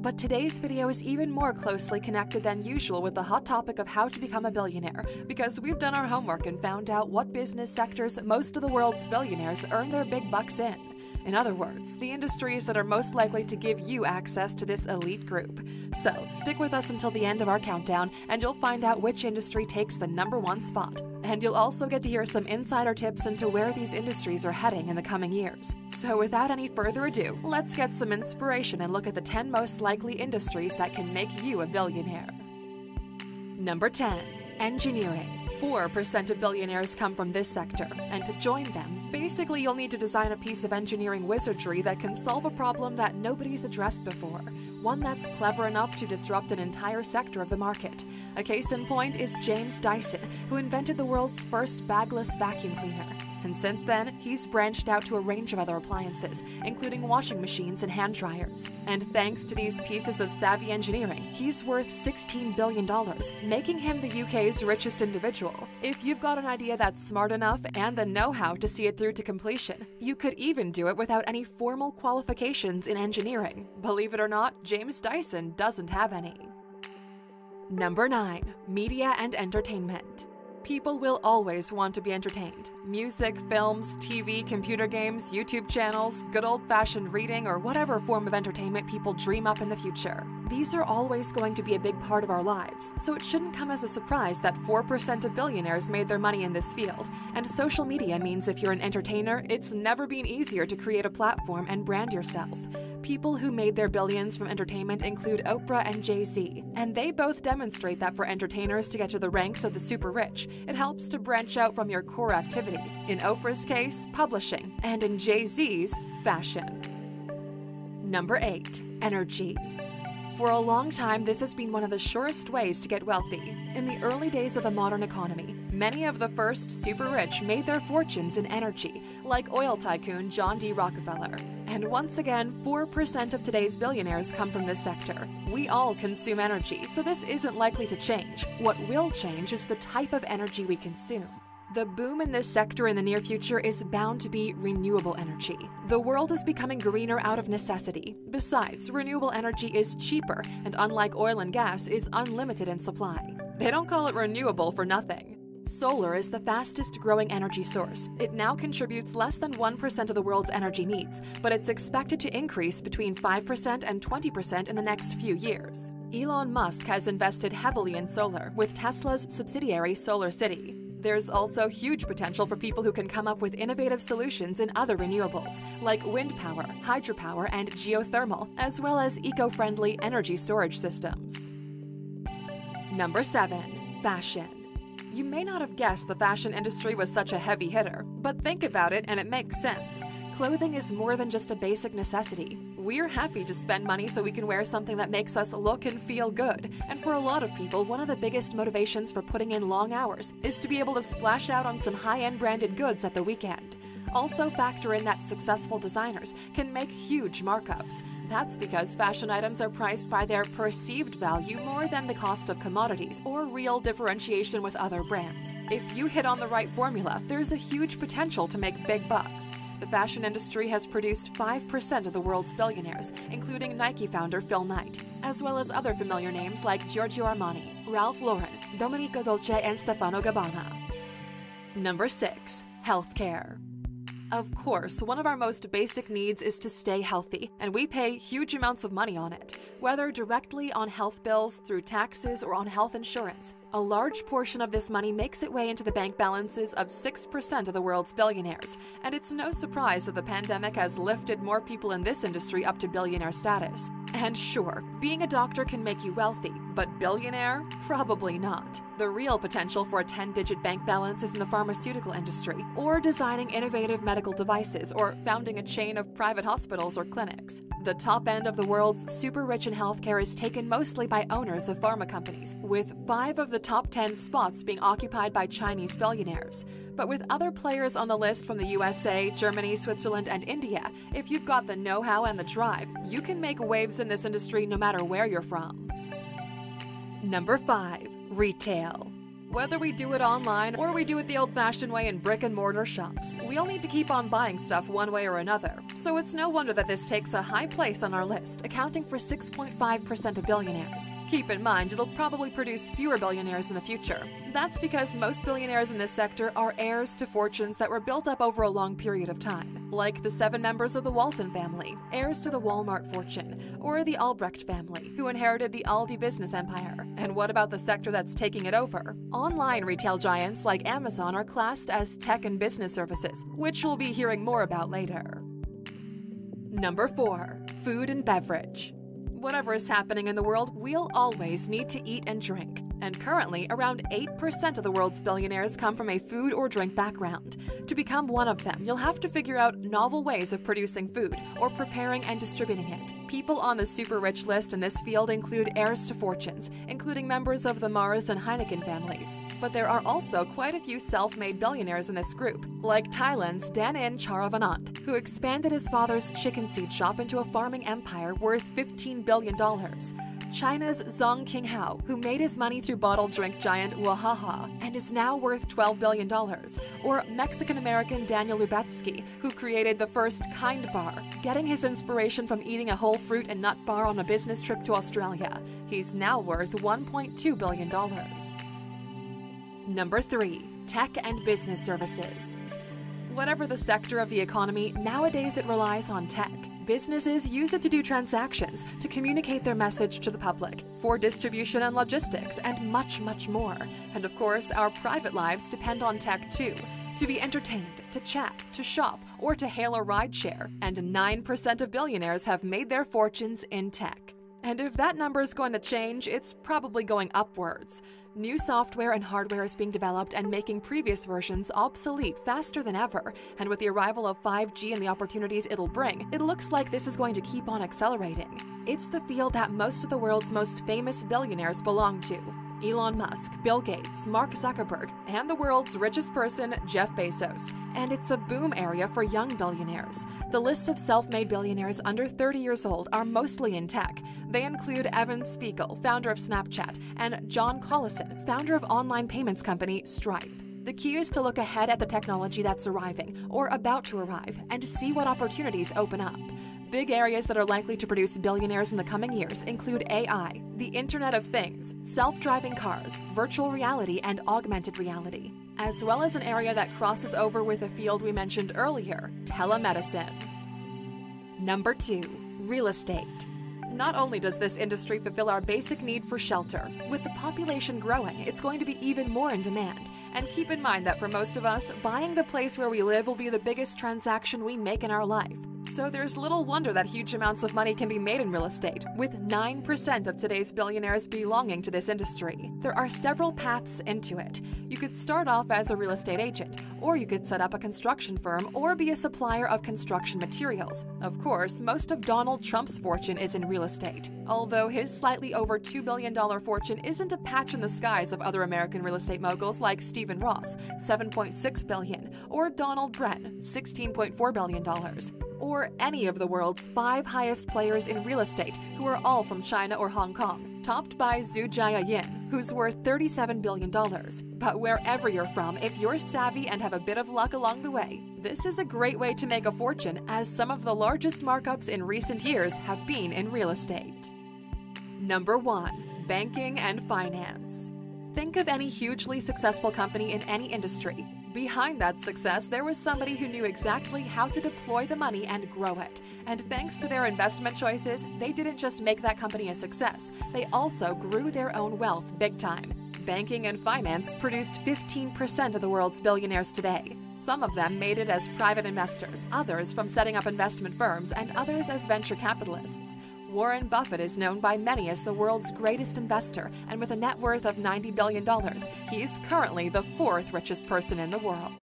But today's video is even more closely connected than usual with the hot topic of how to become a billionaire, because we've done our homework and found out what business sectors most of the world's billionaires earn their big bucks in. In other words, the industries that are most likely to give you access to this elite group. So, stick with us until the end of our countdown and you'll find out which industry takes the #1 spot. And you'll also get to hear some insider tips into where these industries are heading in the coming years. So without any further ado, let's get some inspiration and look at the 10 most likely industries that can make you a billionaire. Number 10. Engineering. 4% of billionaires come from this sector, and to join them, basically you'll need to design a piece of engineering wizardry that can solve a problem that nobody's addressed before, one that's clever enough to disrupt an entire sector of the market. A case in point is James Dyson, who invented the world's first bagless vacuum cleaner. And since then, he's branched out to a range of other appliances, including washing machines and hand dryers. And thanks to these pieces of savvy engineering, he's worth $16 billion, making him the UK's richest individual. If you've got an idea that's smart enough and the know-how to see it through to completion, you could even do it without any formal qualifications in engineering. Believe it or not, James Dyson doesn't have any. Number 9. Media and entertainment. People will always want to be entertained. Music, films, TV, computer games, YouTube channels, good old-fashioned reading, or whatever form of entertainment people dream up in the future. These are always going to be a big part of our lives, so it shouldn't come as a surprise that 4% of billionaires made their money in this field. And social media means if you're an entertainer, it's never been easier to create a platform and brand yourself. People who made their billions from entertainment include Oprah and Jay-Z, and they both demonstrate that for entertainers to get to the ranks of the super rich, it helps to branch out from your core activity. In Oprah's case, publishing, and in Jay-Z's, fashion. Number 8. Energy. For a long time, this has been one of the surest ways to get wealthy. In the early days of the modern economy, many of the first super rich made their fortunes in energy, like oil tycoon John D. Rockefeller. And once again, 4% of today's billionaires come from this sector. We all consume energy, so this isn't likely to change. What will change is the type of energy we consume. The boom in this sector in the near future is bound to be renewable energy. The world is becoming greener out of necessity. Besides, renewable energy is cheaper, and unlike oil and gas, is unlimited in supply. They don't call it renewable for nothing. Solar is the fastest growing energy source. It now contributes less than 1% of the world's energy needs, but it's expected to increase between 5% and 20% in the next few years. Elon Musk has invested heavily in solar, with Tesla's subsidiary Solar City. There's also huge potential for people who can come up with innovative solutions in other renewables, like wind power, hydropower, and geothermal, as well as eco-friendly energy storage systems. Number 7. Fashion. You may not have guessed the fashion industry was such a heavy hitter, but think about it and it makes sense. Clothing is more than just a basic necessity. We're happy to spend money so we can wear something that makes us look and feel good. And for a lot of people, one of the biggest motivations for putting in long hours is to be able to splash out on some high-end branded goods at the weekend. Also factor in that successful designers can make huge markups. That's because fashion items are priced by their perceived value more than the cost of commodities or real differentiation with other brands. If you hit on the right formula, there's a huge potential to make big bucks. The fashion industry has produced 5% of the world's billionaires, including Nike founder Phil Knight, as well as other familiar names like Giorgio Armani, Ralph Lauren, Domenico Dolce, and Stefano Gabbana. Number 6. Healthcare. Of course, one of our most basic needs is to stay healthy, and we pay huge amounts of money on it, whether directly on health bills, through taxes, or on health insurance. A large portion of this money makes its way into the bank balances of 6% of the world's billionaires, and it's no surprise that the pandemic has lifted more people in this industry up to billionaire status. And sure, being a doctor can make you wealthy, but billionaire? Probably not. The real potential for a 10-digit bank balance is in the pharmaceutical industry, or designing innovative medical devices, or founding a chain of private hospitals or clinics. The top end of the world's super rich in healthcare is taken mostly by owners of pharma companies, with 5 of the top 10 spots being occupied by Chinese billionaires. But with other players on the list from the USA, Germany, Switzerland, and India, if you've got the know-how and the drive, you can make waves in this industry no matter where you're from. Number 5. Retail. Whether we do it online or we do it the old-fashioned way in brick-and-mortar shops, we all need to keep on buying stuff one way or another. So it's no wonder that this takes a high place on our list, accounting for 6.5% of billionaires. Keep in mind, it'll probably produce fewer billionaires in the future. That's because most billionaires in this sector are heirs to fortunes that were built up over a long period of time, like the 7 members of the Walton family, heirs to the Walmart fortune, or the Albrecht family, who inherited the Aldi business empire. And what about the sector that's taking it over? Online retail giants like Amazon are classed as tech and business services, which we'll be hearing more about later. Number 4. Food and beverage. Whatever is happening in the world, we'll always need to eat and drink. And currently, around 8% of the world's billionaires come from a food or drink background. To become one of them, you'll have to figure out novel ways of producing food or preparing and distributing it. People on the super rich list in this field include heirs to fortunes, including members of the Mars and Heineken families. But there are also quite a few self-made billionaires in this group, like Thailand's Danin Charavanant, who expanded his father's chicken seed shop into a farming empire worth $15 billion. China's Zhong Qinghao, who made his money through bottled drink giant Wahaha and is now worth $12 billion, or Mexican-American Daniel Lubetzky, who created the first Kind Bar, getting his inspiration from eating a whole fruit and nut bar on a business trip to Australia. He's now worth $1.2 billion. Number 3. Tech and business services. Whatever the sector of the economy, nowadays it relies on tech. Businesses use it to do transactions, to communicate their message to the public, for distribution and logistics, and much, much more. And of course, our private lives depend on tech too, to be entertained, to chat, to shop, or to hail a rideshare. And 9% of billionaires have made their fortunes in tech. And if that number is going to change, it's probably going upwards. New software and hardware is being developed and making previous versions obsolete faster than ever, and with the arrival of 5G and the opportunities it'll bring, it looks like this is going to keep on accelerating. It's the field that most of the world's most famous billionaires belong to. Elon Musk, Bill Gates, Mark Zuckerberg, and the world's richest person, Jeff Bezos. And it's a boom area for young billionaires. The list of self-made billionaires under 30 years old are mostly in tech. They include Evan Spiegel, founder of Snapchat, and John Collison, founder of online payments company Stripe. The key is to look ahead at the technology that's arriving or about to arrive and see what opportunities open up. Big areas that are likely to produce billionaires in the coming years include AI, the Internet of Things, self-driving cars, virtual reality, and augmented reality, as well as an area that crosses over with a field we mentioned earlier, telemedicine. Number 2. Real estate. Not only does this industry fulfill our basic need for shelter, with the population growing, it's going to be even more in demand. And keep in mind that for most of us, buying the place where we live will be the biggest transaction we make in our life. So there's little wonder that huge amounts of money can be made in real estate, with 9% of today's billionaires belonging to this industry. There are several paths into it. You could start off as a real estate agent, or you could set up a construction firm or be a supplier of construction materials. Of course, most of Donald Trump's fortune is in real estate, although his slightly over $2 billion fortune isn't a patch in the skies of other American real estate moguls like Stephen Ross, $7.6 billion, or Donald Bren, $16.4 billion. Or any of the world's 5 highest players in real estate, who are all from China or Hong Kong, topped by Zhu Jiayin, who's worth $37 billion. But wherever you're from, if you're savvy and have a bit of luck along the way, this is a great way to make a fortune, as some of the largest markups in recent years have been in real estate. Number 1. Banking and finance. Think of any hugely successful company in any industry. Behind that success, there was somebody who knew exactly how to deploy the money and grow it. And thanks to their investment choices, they didn't just make that company a success, they also grew their own wealth big time. Banking and finance produced 15% of the world's billionaires today. Some of them made it as private investors, others from setting up investment firms, and others as venture capitalists. Warren Buffett is known by many as the world's greatest investor, and with a net worth of $90 billion, he's currently the 4th richest person in the world.